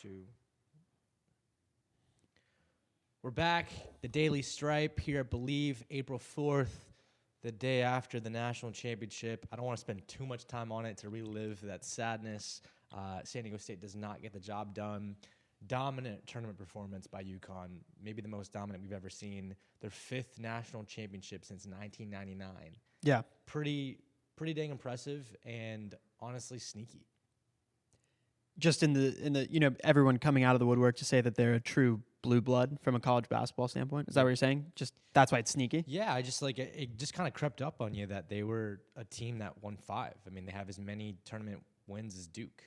Two. We're back. The Daily Stripe here, I believe, April 4th, the day after the national championship. I don't want to spend too much time on it to relive that sadness. San Diego State does not get the job done. Dominant tournament performance by UConn, maybe the most dominant we've ever seen. Their 5th national championship since 1999. Yeah. Pretty dang impressive and honestly sneaky. Just in the everyone coming out of the woodwork to say that they're a true blue blood from a college basketball standpoint. Is that what you're saying? Just that's why it's sneaky? Yeah, I just it just kind of crept up on you that they were a team that won 5. I mean, they have as many tournament wins as Duke.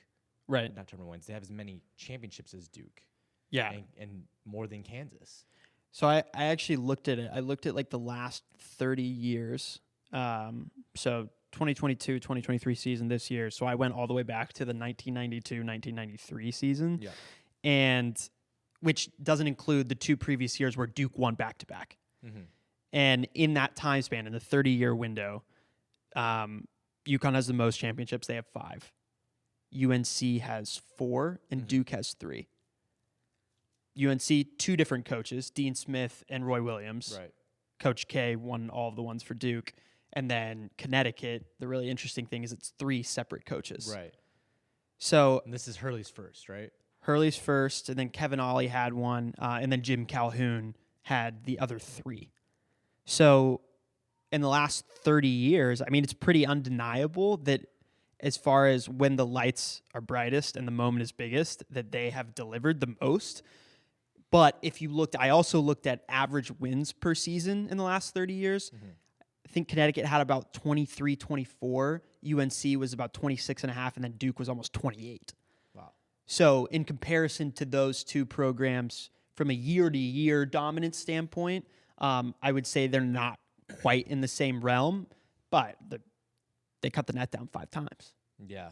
Right. Not tournament wins. They have as many championships as Duke. Yeah. And more than Kansas. So I actually looked at it. I looked at like the last 30 years. So 2022, 2023 season this year. So I went all the way back to the 1992, 1993 season. Yeah. And which doesn't include the 2 previous years where Duke won back-to-back. Mm-hmm. And in that time span, in the 30-year window, UConn has the most championships. They have 5. UNC has 4, and Duke has 3. UNC, 2 different coaches, Dean Smith and Roy Williams. Right. Coach K won all of the ones for Duke. And then Connecticut, the really interesting thing is it's 3 separate coaches. Right. So and this is Hurley's first, right? Hurley's first, and then Kevin Ollie had one, and then Jim Calhoun had the other 3. So in the last 30 years, I mean, it's pretty undeniable that as far as when the lights are brightest and the moment is biggest, that they have delivered the most. But if you looked, I also looked at average wins per season in the last 30 years. Mm-hmm. I think Connecticut had about 23, 24. UNC was about 26.5, and then Duke was almost 28. Wow. So in comparison to those 2 programs from a year-to-year dominance standpoint, I would say they're not quite in the same realm, but they cut the net down 5 times. Yeah.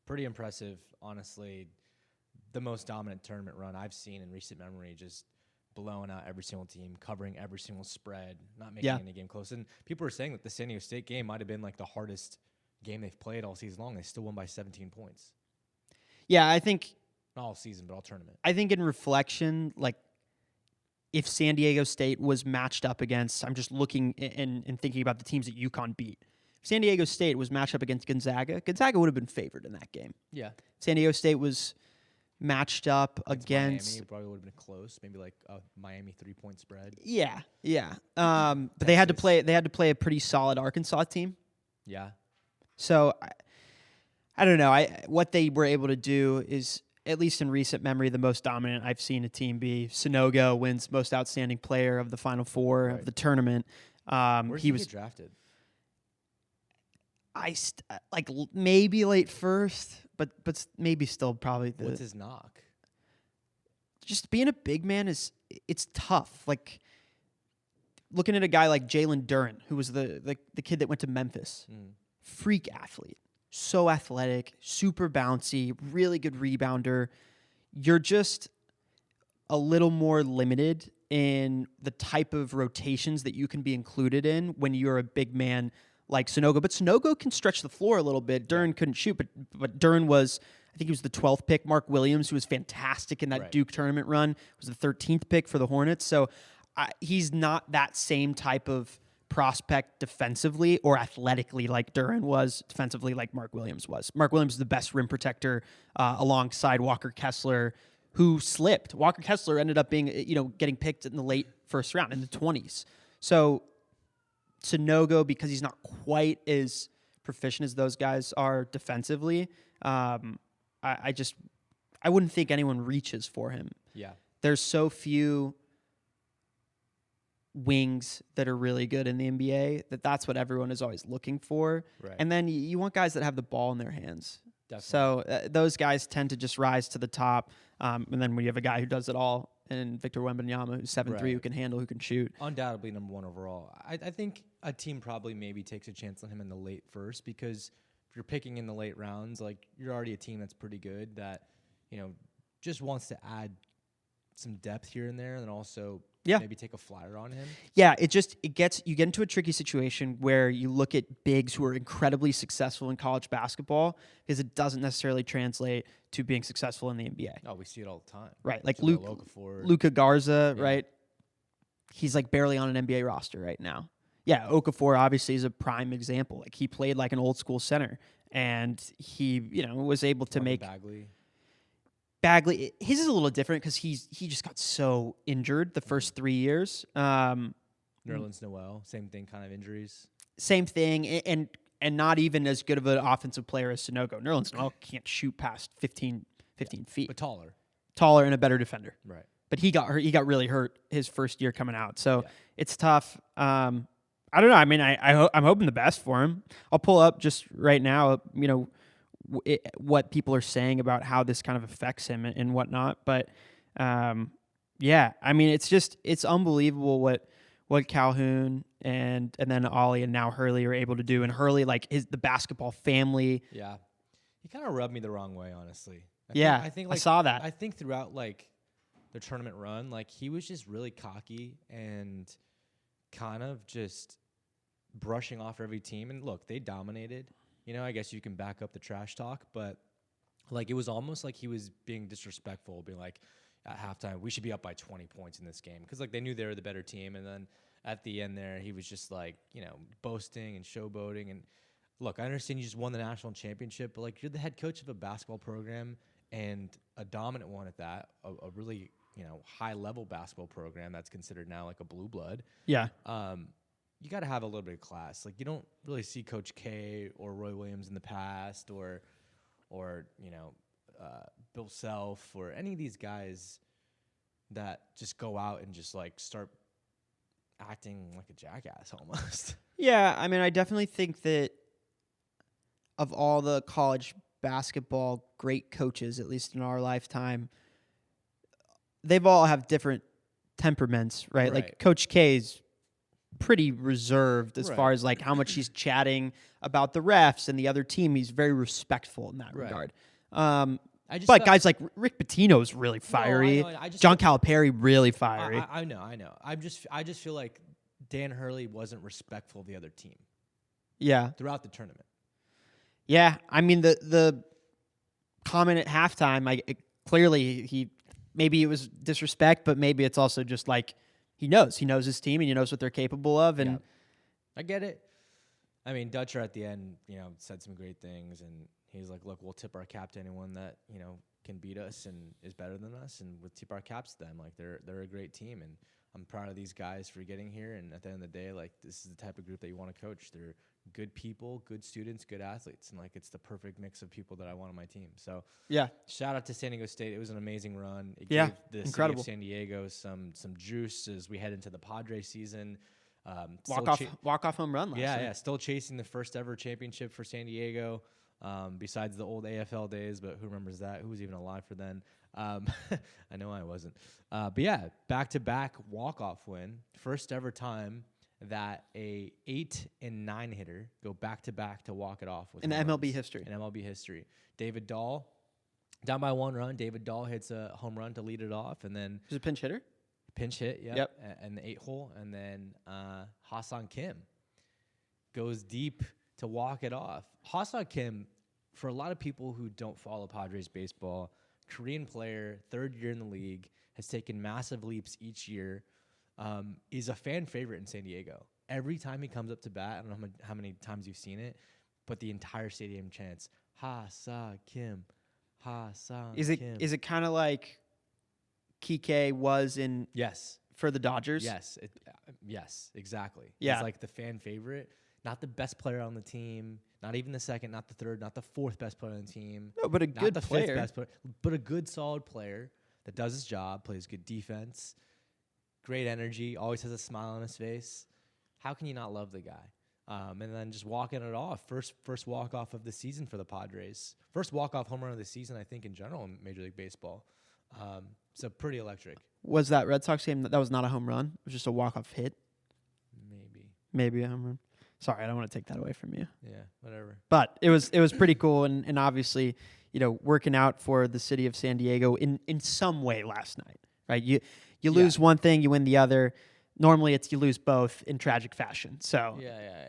Pretty impressive, honestly. The most dominant tournament run I've seen in recent memory, just blowing out every single team, covering every single spread, not making any game close. And people are saying that the San Diego State game might have been like the hardest game they've played all season long. They still won by 17 points. Yeah, I think... Not all season, but all tournament. I think in reflection, like, if San Diego State was matched up against... I'm just looking and thinking about the teams that UConn beat. If San Diego State was matched up against Gonzaga would have been favored in that game. Yeah. San Diego State was matched up against Miami, it probably would have been close, maybe like a Miami 3-point spread. Yeah. But they had to play a pretty solid Arkansas team. Yeah. So I don't know. What they were able to do is, at least in recent memory, the most dominant I've seen a team be. Sonogo wins most outstanding player of the Final Four of the tournament. Where he was drafted? Maybe late first, but maybe still probably. What's his knock? Just being a big man it's tough. Like looking at a guy like Jalen Duren, who was the kid that went to Memphis, freak athlete, so athletic, super bouncy, really good rebounder. You're just a little more limited in the type of rotations that you can be included in when you're a big man like Sonogo. But Sonogo can stretch the floor a little bit. Duren couldn't shoot, but Duren was, I think he was the 12th pick. Mark Williams, who was fantastic in that Duke tournament run, was the 13th pick for the Hornets. So he's not that same type of prospect defensively or athletically like Duren was, defensively like Mark Williams was. Mark Williams is the best rim protector alongside Walker Kessler, who slipped. Walker Kessler ended up being, getting picked in the late first round, in the 20s. So Sonogo, because he's not quite as proficient as those guys are defensively, I wouldn't think anyone reaches for him. Yeah. There's so few wings that are really good in the NBA that's what everyone is always looking for. Right. And then you want guys that have the ball in their hands. Definitely. So those guys tend to just rise to the top. And then when you have a guy who does it all, and Victor Wembanyama, who's 7'3", who can handle, who can shoot. Undoubtedly number 1 overall. I think a team probably maybe takes a chance on him in the late first, because if you're picking in the late rounds, like, you're already a team that's pretty good that, just wants to add some depth here and there, and then also Yeah. maybe take a flyer on him. Yeah, you get into a tricky situation where you look at bigs who are incredibly successful in college basketball because it doesn't necessarily translate to being successful in the NBA. Oh, we see it all the time. Right, like Jahlil Okafor. Luka Garza, Yeah. right? He's like barely on an NBA roster right now. Yeah, Okafor obviously is a prime example. Like he played like an old school center, and he was able to make Bagley. His is a little different because he just got so injured the first 3 years. Nerlens Noel, same thing, kind of injuries. Same thing, and not even as good of an offensive player as Sunogo. Nerlens Noel can't shoot past 15 feet, But taller and a better defender. Right. But he got hurt. He got really hurt his first year coming out, so it's tough. I don't know. I mean, I'm hoping the best for him. I'll pull up just right now, what people are saying about how this kind of affects him and whatnot. But yeah, I mean, it's unbelievable what Calhoun and then Ollie and now Hurley are able to do. And Hurley, like the basketball family. Yeah, he kind of rubbed me the wrong way, honestly. I think I saw that. I think throughout like the tournament run, like he was just really cocky and kind of just brushing off every team. And look, they dominated. I guess you can back up the trash talk, but like it was almost like he was being disrespectful, being like at halftime, we should be up by 20 points in this game because like they knew they were the better team. And then at the end there, he was just like, boasting and showboating. And look, I understand you just won the national championship, but like you're the head coach of a basketball program and a dominant one at that, a really, high level basketball program that's considered now like a blue blood. Yeah. You got to have a little bit of class. Like you don't really see Coach K or Roy Williams in the past, or Bill Self or any of these guys that just go out and just like start acting like a jackass almost. Yeah, I mean, I definitely think that of all the college basketball great coaches, at least in our lifetime, they've all have different temperaments, right? Like Coach K's pretty reserved as far as like how much he's chatting about the refs and the other team. He's very respectful in that regard. But guys like Rick Pitino's really fiery. No, I know. John Calipari really fiery. I know. I just feel like Dan Hurley wasn't respectful of the other team. Yeah. Throughout the tournament. Yeah. I mean the comment at halftime, clearly maybe it was disrespect, but maybe it's also just like he knows his team and he knows what they're capable of. And I get it. I mean, Dutcher at the end, said some great things, and he's like, look, we'll tip our cap to anyone that, can beat us and is better than us, and we'll tip our caps to them. Like, they're a great team, and I'm proud of these guys for getting here, and at the end of the day, like, this is the type of group that you want to coach. They're good people, good students, good athletes, and, like, it's the perfect mix of people that I want on my team. So, yeah, shout out to San Diego State. It was an amazing run. It gave the incredible city of San Diego some juice as we head into the Padres season. Walk off home run last night. Yeah, still chasing the first ever championship for San Diego. Besides the old AFL days, but who remembers that? Who was even alive for then? I know I wasn't. But yeah, back-to-back walk-off win. First ever time that a 8 and 9 hitter go back-to-back to walk it off with in MLB history. In MLB history. David Dahl, down by 1 run. David Dahl hits a home run to lead it off, and then he's a pinch hitter. Pinch hit, yep. And the 8-hole, and then Ha-Seong Kim goes deep to walk it off. Ha-Seong Kim, for a lot of people who don't follow Padres baseball, Korean player, 3rd year in the league, has taken massive leaps each year, is a fan favorite in San Diego. Every time he comes up to bat, I don't know how many times you've seen it, but the entire stadium chants, Ha-Seong Kim, Ha-Seong Kim. Is it kind of like Kike was in for the Dodgers? Yes, exactly. Yeah. He's like the fan favorite, not the best player on the team, not even the 2nd, not the 3rd, not the 4th best player on the team. No, but not the 5th best player, but a good solid player that does his job, plays good defense, great energy, always has a smile on his face. How can you not love the guy? And then just walking it off, first walk off of the season for the Padres, first walk off home run of the season, I think in general in Major League Baseball. So pretty electric. Was that Red Sox game that was not a home run? It was just a walk-off hit? Maybe a home run. Sorry, I don't want to take that away from you. Yeah, whatever. But it was pretty cool, and obviously, working out for the city of San Diego in some way last night, right? You lose one thing, you win the other. Normally, it's you lose both in tragic fashion. So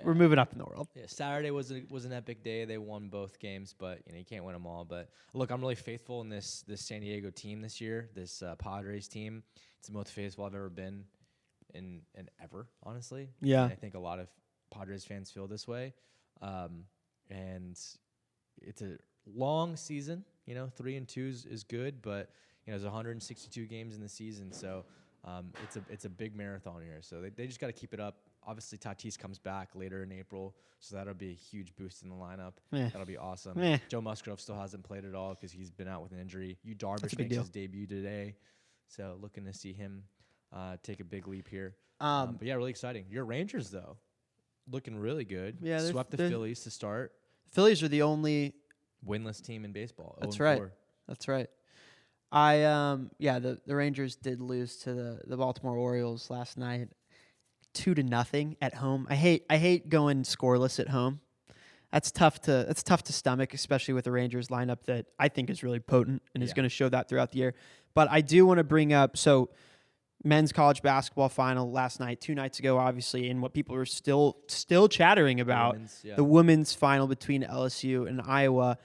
we're moving up in the world. Yeah, Saturday was an epic day. They won both games, but you can't win them all. But look, I'm really faithful in this San Diego team this year. This Padres team. It's the most faithful I've ever been in ever, honestly. Yeah, and I think a lot of Padres fans feel this way. And it's a long season. 3-2 is good, but there's 162 games in the season, so. It's a big marathon here, so they just got to keep it up. Obviously, Tatis comes back later in April, so that'll be a huge boost in the lineup. That'll be awesome. Joe Musgrove still hasn't played at all because he's been out with an injury. Darvish makes his debut today, so looking to see him take a big leap here. But yeah, really exciting. Your Rangers, though, looking really good. Yeah, swept the Phillies to start. Phillies are the only winless team in baseball. That's right. That's right. The Rangers did lose to the Baltimore Orioles last night, 2-0 at home. I hate going scoreless at home. That's tough to stomach, especially with the Rangers lineup that I think is really potent and is going to show that throughout the year. But I do want to bring up men's college basketball final last night, 2 nights ago, obviously, and what people are still chattering about the women's final between LSU and Iowa.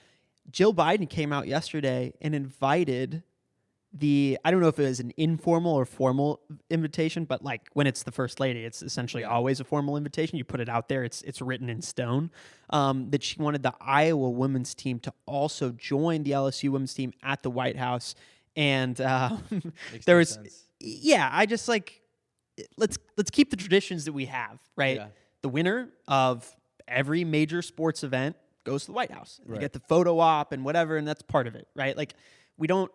Jill Biden came out yesterday and invited I don't know if it was an informal or formal invitation, but like when it's the first lady, it's essentially always a formal invitation. You put it out there, it's written in stone, that she wanted the Iowa women's team to also join the LSU women's team at the White House. And there was, sense. I just let's keep the traditions that we have, right? Yeah. The winner of every major sports event goes to the White House. Right. You get the photo op and whatever, and that's part of it, right? Like, we don't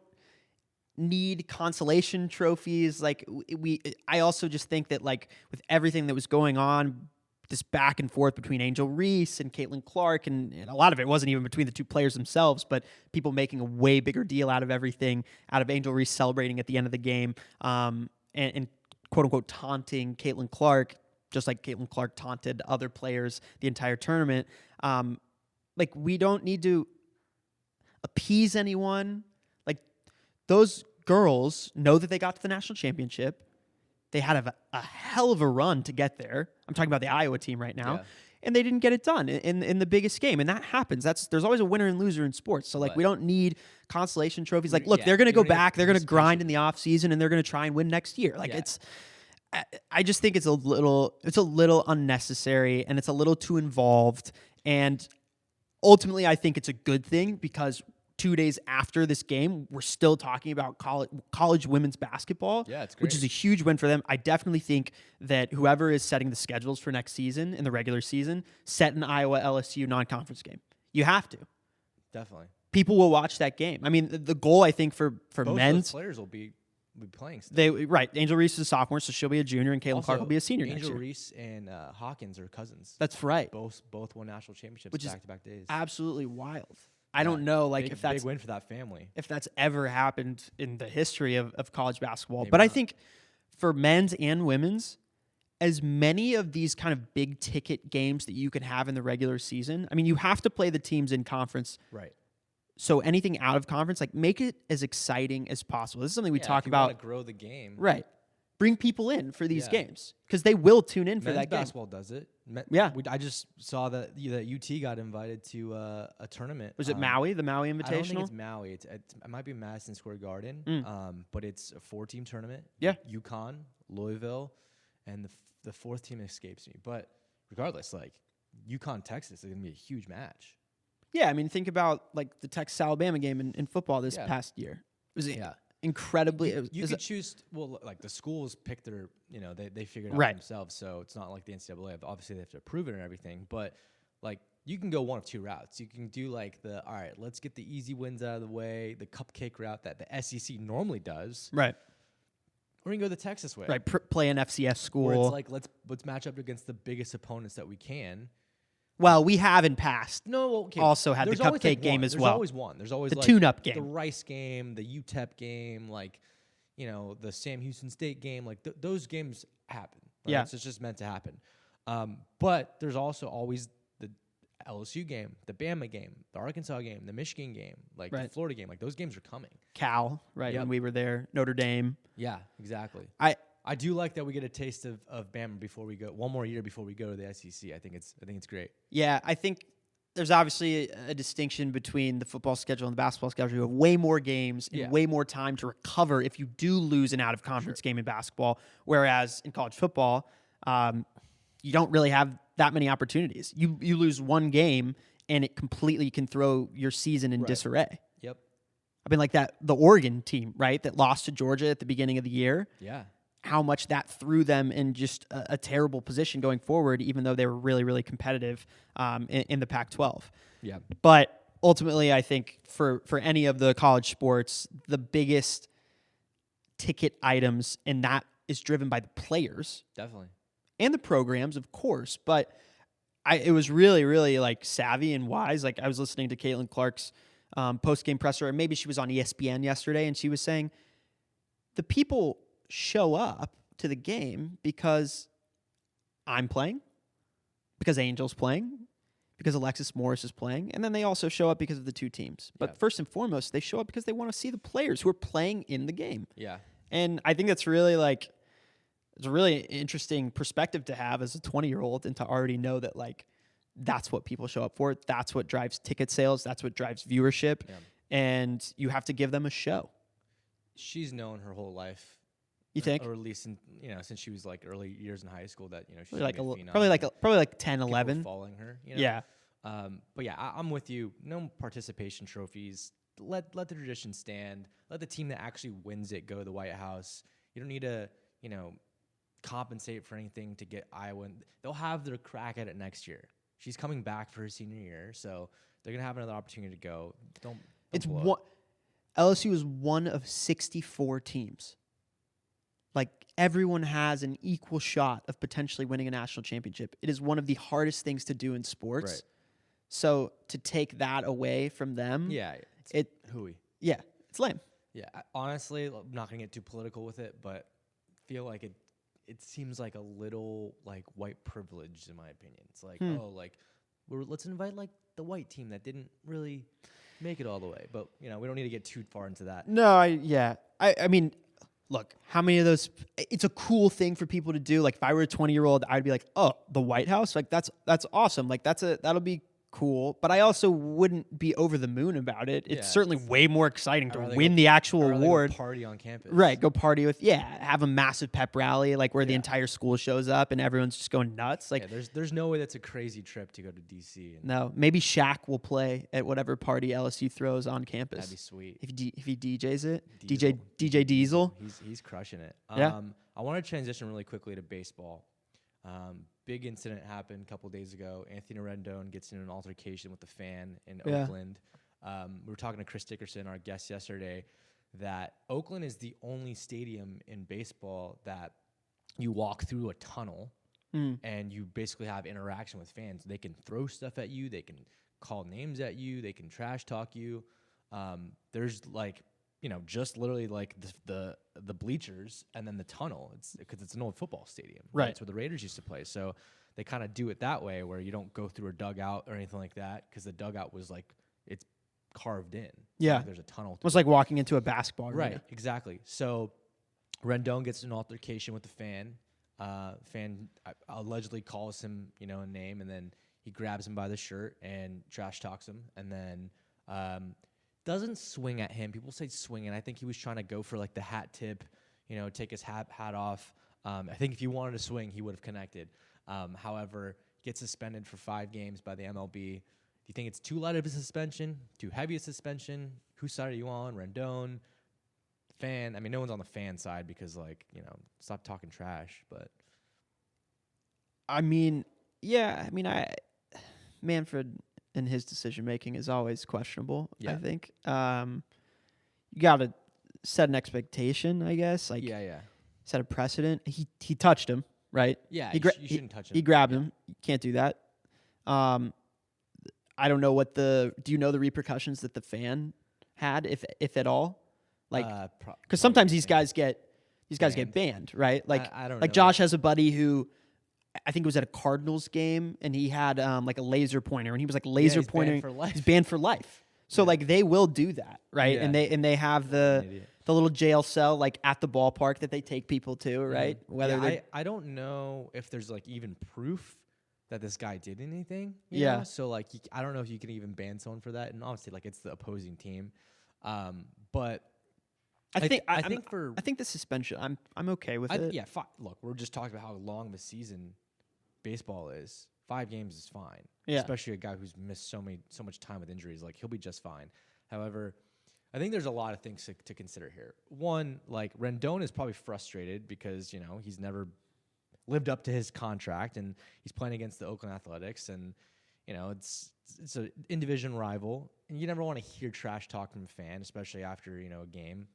need consolation trophies. I also just think that with everything that was going on, this back and forth between Angel Reese and Caitlin Clark, and a lot of it wasn't even between the two players themselves, but people making a way bigger deal out of everything, out of Angel Reese celebrating at the end of the game, and quote unquote taunting Caitlin Clark, just like Caitlin Clark taunted other players the entire tournament. We don't need to appease anyone. Those girls know that they got to the national championship. They had a hell of a run to get there. I'm talking about the Iowa team right now. Yeah. And they didn't get it done in the biggest game. And that happens. There's always a winner and loser in sports. So, we don't need consolation trophies. They're going to go back. They're going to grind in the offseason, and they're going to try and win next year. I just think it's a little unnecessary, and it's a little too involved. And ultimately, I think it's a good thing because 2 days after this game, we're still talking about college women's basketball, which is a huge win for them. I definitely think that whoever is setting the schedules for next season in the regular season, set an Iowa LSU non-conference game. You have to. Definitely. People will watch that game. I mean, the goal, I think, for both men's those players will be playing still. Angel Reese is a sophomore, so she'll be a junior, and Caitlin Clark will be a senior next year. Angel Reese and Hawkins are cousins. That's right. Both won national championships which back-to-back days. Absolutely wild. I don't know, if that's big win for that family. If that's ever happened in the history of college basketball. Maybe but not. I think for men's and women's, as many of these kind of big ticket games that you can have in the regular season, I mean, you have to play the teams in conference. Right. So anything out of conference, make it as exciting as possible. This is something we talk about. Want to grow the game. Right. Bring people in for these games because they will tune in for that game. Basketball does it. I just saw that UT got invited to a tournament. Was it Maui, the Maui Invitational? I don't think it's Maui. It might be Madison Square Garden, but it's a 4-team tournament. Yeah. UConn, Louisville, and the fourth team escapes me. But regardless, UConn, Texas is going to be a huge match. Yeah, I mean, think about the Texas-Alabama game in football this past year. It was incredibly. You could choose. Well, the schools pick their. They figured it out themselves. So it's not like the NCAA. Obviously, they have to approve it and everything. But you can go one of two routes. You can do all right, let's get the easy wins out of the way, the cupcake route that the SEC normally does. Right. Or you can go the Texas way. Right. Play an FCS school. Where it's let's match up against the biggest opponents that we can. Well, we have in past. No, okay. Also had the cupcake game as well. There's always one. There's always the tune-up game, the Rice game, the UTEP game, the Sam Houston State game. Those games happen. It's just meant to happen. But there's also always the LSU game, the Bama game, the Arkansas game, the Michigan game, like the Right. Florida game. Like those games are coming. Cal, right, Yep. when we were there, Notre Dame. Yeah, exactly. I I do like that we get a taste of Bama before we go one more year before we go to the SEC. I think it's great. Yeah, I think there's obviously a distinction between the football schedule and the basketball schedule. You have way more games and Yeah. way more time to recover if you do lose an out-of-conference game in basketball, whereas in college football, you don't really have that many opportunities. You lose one game, and it completely can throw your season in disarray. Yep. I mean, like the Oregon team, right, that lost to Georgia at the beginning of the year, Yeah. how much that threw them in just a terrible position going forward, even though they were really, really competitive in the Pac-12. Yeah. But ultimately, I think for any of the college sports, the biggest ticket items, and that is driven by the players Definitely. and the programs, of course. But it was really, really like savvy and wise. Like I was listening to Caitlin Clark's post-game presser, and maybe she was on ESPN yesterday, and she was saying the people show up to the game because I'm playing, because Angel's playing, because Alexis Morris is playing, and then they also show up because of the two teams. But first and foremost, they show up because they want to see the players who are playing in the game. Yeah. And I think that's really like, it's a really interesting perspective to have as a 20-year-old, and to already know that like that's what people show up for. That's what drives ticket sales. That's what drives viewership. Yeah. And you have to give them a show. She's known her whole life. You think? Or at least since she was like early years in high school that she's Probably like gonna be a phenom. probably like 10, People were 11. following her. Yeah. But yeah, I'm with you. No participation trophies. Let the tradition stand. Let the team that actually wins it go to the White House. You don't need to compensate for anything to get Iowa. They'll have their crack at it next year. She's coming back for her senior year, so they're gonna have another opportunity to go. Don't It's blow one. LSU is one of 64 teams. Like everyone has an equal shot of potentially winning a national championship. It is one of the hardest things to do in sports. Right. So to take that away from them, Yeah, it's hooey. Yeah, it's lame. Yeah, honestly, I'm not gonna get too political with it, but feel like it seems like a little like white privilege in my opinion. It's like let's invite like the white team that didn't really make it all the way, but we don't need to get too far into that. No, I mean, look, how many of those? It's a cool thing for people to do. Like if I were a 20-year-old, I'd be like, oh, the White House, like that's awesome. Like that'll be cool. But I also wouldn't be over the moon about it. It's certainly way more exciting to win the actual award. Party on campus, right? Go party with have a massive pep rally like where the entire school shows up and everyone's just going nuts. Like there's no way that's a crazy trip to go to DC. No, maybe Shaq will play at whatever party LSU throws on campus. That'd be sweet if he DJs it. Diesel. DJ Diesel. He's crushing it. Yeah. I want to transition really quickly to baseball. Big incident happened a couple days ago. Anthony Rendon gets in an altercation with a fan in Oakland. We were talking to Chris Dickerson, our guest yesterday, that Oakland is the only stadium in baseball that you walk through a tunnel and you basically have interaction with fans. They can throw stuff at you. They can call names at you. They can trash talk you. There's like, just literally like the bleachers and then the tunnel. It's because it's an old football stadium. Right. It's where the Raiders used to play. So they kind of do it that way where you don't go through a dugout or anything like that because the dugout was like, it's carved in. Yeah. Like there's a tunnel. It was like walking into a basketball arena. Right, exactly. So Rendon gets in an altercation with the fan. Fan allegedly calls him, a name, and then he grabs him by the shirt and trash talks him, and then doesn't swing at him. People say swinging. I think he was trying to go for like the hat tip, take his hat off. I think if he wanted to swing, he would have connected. However, gets suspended for 5 games by the MLB. Do you think it's too light of a suspension? Too heavy a suspension? Whose side are you on? Rendon? Fan? I mean, no one's on the fan side because, stop talking trash. But I mean, Manfred and his decision making is always questionable. Yeah. I think you got to set an expectation, I guess. Like, set a precedent. He touched him, right? Yeah, you shouldn't touch him. He grabbed him. You can't do that. I don't know do you know the repercussions that the fan had, if at all? Like, because sometimes these guys get banned, right? Like, I don't like know. Josh has a buddy who I think it was at a Cardinals game, and he had like a laser pointer, and he was like laser pointing. Banned for life. He's banned for life. So like they will do that, right? Yeah. And they have the little jail cell like at the ballpark that they take people to, right? Whether I don't know if there's like even proof that this guy did anything. You Yeah. know? So like I don't know if you can even ban someone for that, and obviously like it's the opposing team, but. I think for the suspension, I'm okay with it. Yeah, look, we're just talking about how long of a season baseball is. 5 games is fine. Yeah. Especially a guy who's missed so much time with injuries. Like, he'll be just fine. However, I think there's a lot of things to consider here. One, like, Rendon is probably frustrated because, you know, he's never lived up to his contract, and he's playing against the Oakland Athletics, and, you know, it's an in-division rival, and you never want to hear trash talk from a fan, especially after, you know, a game,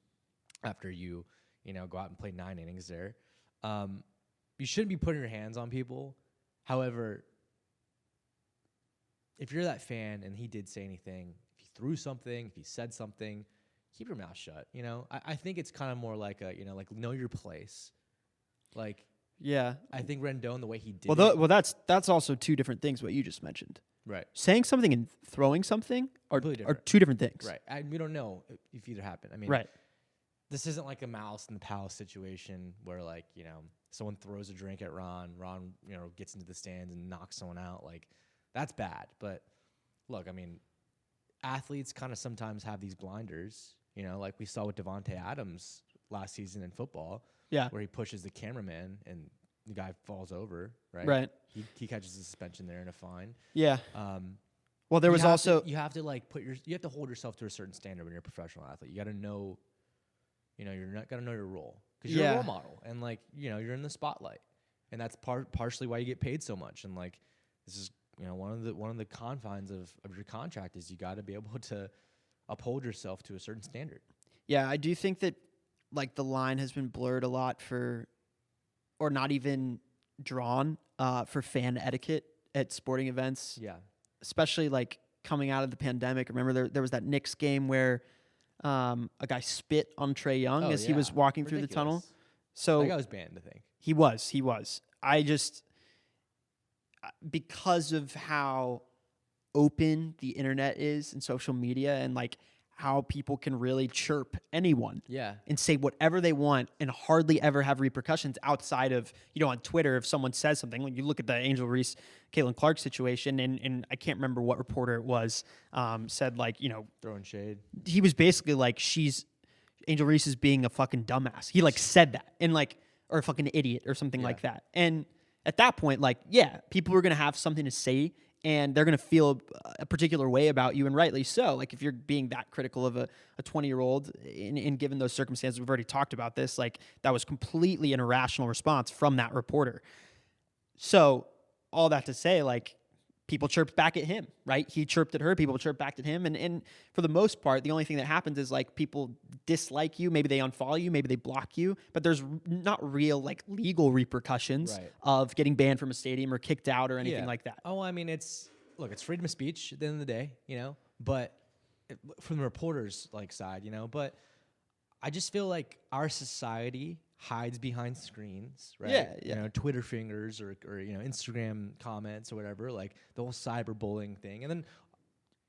after you know, go out and play 9 innings there. You shouldn't be putting your hands on people. However, if you're that fan and he did say anything, if he threw something, if he said something, keep your mouth shut. You know, I think it's kind of more like like know your place. Like, yeah, I think Rendon, the way he did well, that's also 2 different things, what you just mentioned. Right. Saying something and throwing something are 2 different things. Right. We don't know if either happened. I mean, right. This isn't like a Mouse in the Palace situation where, like, you know, someone throws a drink at Ron, you know, gets into the stands and knocks someone out. Like, that's bad. But look, I mean, athletes kind of sometimes have these blinders, you know, like we saw with Devontae Adams last season in football. Yeah. Where he pushes the cameraman and the guy falls over, right? Right. He catches a suspension there and a fine. Yeah. Well, there was also you have to like you have to hold yourself to a certain standard when you're a professional athlete. You got to know, you know, you're not got to know your role because you're a role model, and like, you know, you're in the spotlight, and that's partially why you get paid so much. And like, this is, you know, one of the confines of your contract is you got to be able to uphold yourself to a certain standard. Yeah, I do think that like the line has been blurred a lot or not even drawn for fan etiquette at sporting events. Yeah, especially like coming out of the pandemic. Remember there was that Knicks game where a guy spit on Trae Young as he was walking through the tunnel. So that guy was banned, I think. He was. I just, because of how open the internet is and social media, and like how people can really chirp anyone and say whatever they want and hardly ever have repercussions outside of, you know, on Twitter, if someone says something. Like, you look at the Angel Reese, Caitlin Clark situation, and I can't remember what reporter it was, said, like, you know, throwing shade. He was basically like, Angel Reese is being a fucking dumbass. He like said that, and like, or a fucking idiot or something like that. And at that point, like, yeah, people are going to have something to say, and they're going to feel a particular way about you, and rightly so. Like, if you're being that critical of a 20-year-old, in given those circumstances, we've already talked about this, like, that was completely an irrational response from that reporter. So all that to say, like, people chirped back at him, right? He chirped at her, people chirped back at him, and for the most part, the only thing that happens is, like, people dislike you, maybe they unfollow you, maybe they block you, but there's not real, like, legal repercussions of getting banned from a stadium or kicked out or anything like that. Oh, I mean, it's freedom of speech at the end of the day, you know, but from the reporter's, like, side, you know, but I just feel like our society hides behind screens, right? Yeah. You know, Twitter fingers or you know, Instagram comments or whatever, like the whole cyberbullying thing. And then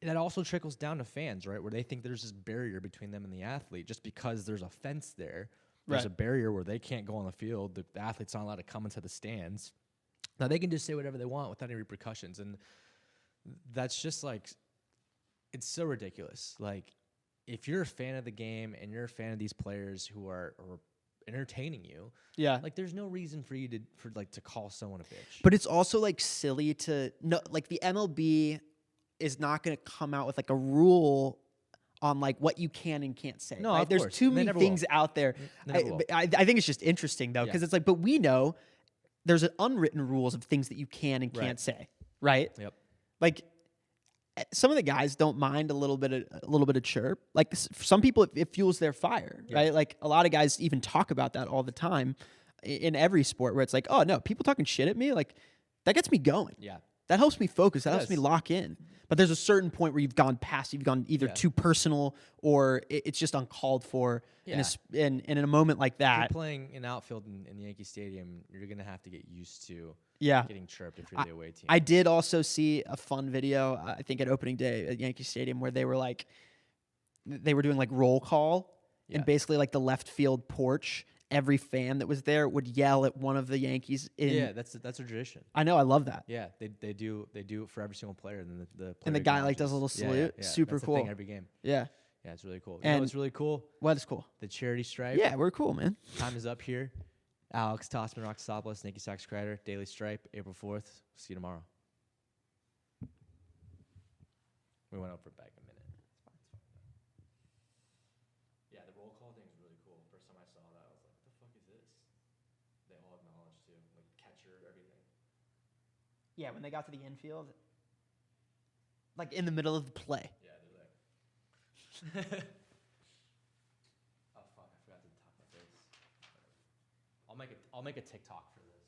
that also trickles down to fans, right? Where they think there's this barrier between them and the athlete just because there's a fence there. There's a barrier where they can't go on the field. The athlete's not allowed to come into the stands. Now they can just say whatever they want without any repercussions. And that's just like, it's so ridiculous. Like, if you're a fan of the game and you're a fan of these players who are entertaining you, like, there's no reason for you to call someone a bitch. But it's also like silly to no, like, the MLB is not going to come out with like a rule on like what you can and can't say. No, right? There's course. too many things out there. I think it's just interesting though, because it's like, but we know there's an unwritten rules of things that you can and can't say, right? Yep. Like, some of the guys don't mind a little bit of chirp. Like, for some people, it fuels their fire, right? Like, a lot of guys even talk about that all the time in every sport, where it's like, oh no, people talking shit at me, like, that gets me going. Yeah, that helps me focus. That helps me lock in. But there's a certain point where you've gone past. You've gone either too personal or it's just uncalled for. Yeah. And in a moment like that, if you're playing in outfield in Yankee Stadium, you're gonna have to get used to Yeah. getting chirped if you're the away team. I did also see a fun video, I think at opening day at Yankee Stadium, where they were doing like roll call, and basically like the left field porch, every fan that was there would yell at one of the Yankees. That's a tradition. I know, I love that. Yeah, they do it for every single player, and then the player And the guy like acknowledges. does a little salute. Yeah. Super That's cool. The thing every game. Yeah. Yeah, it's really cool. And it's really cool. What is cool? The charity stripe. Yeah, we're cool, man. Time is up here. Alex Tassopoulos, Nikki Sachs Kreider, Daily Stripe, April 4th. See you tomorrow. We went over back a minute. It's fine. Yeah, the roll call thing is really cool. First time I saw that, I was like, what the fuck is this? They all acknowledged too. Like catcher, everything. Yeah, when they got to the infield, like in the middle of the play. Yeah, they're like. Oh fuck! I forgot to top my face. I'll make a TikTok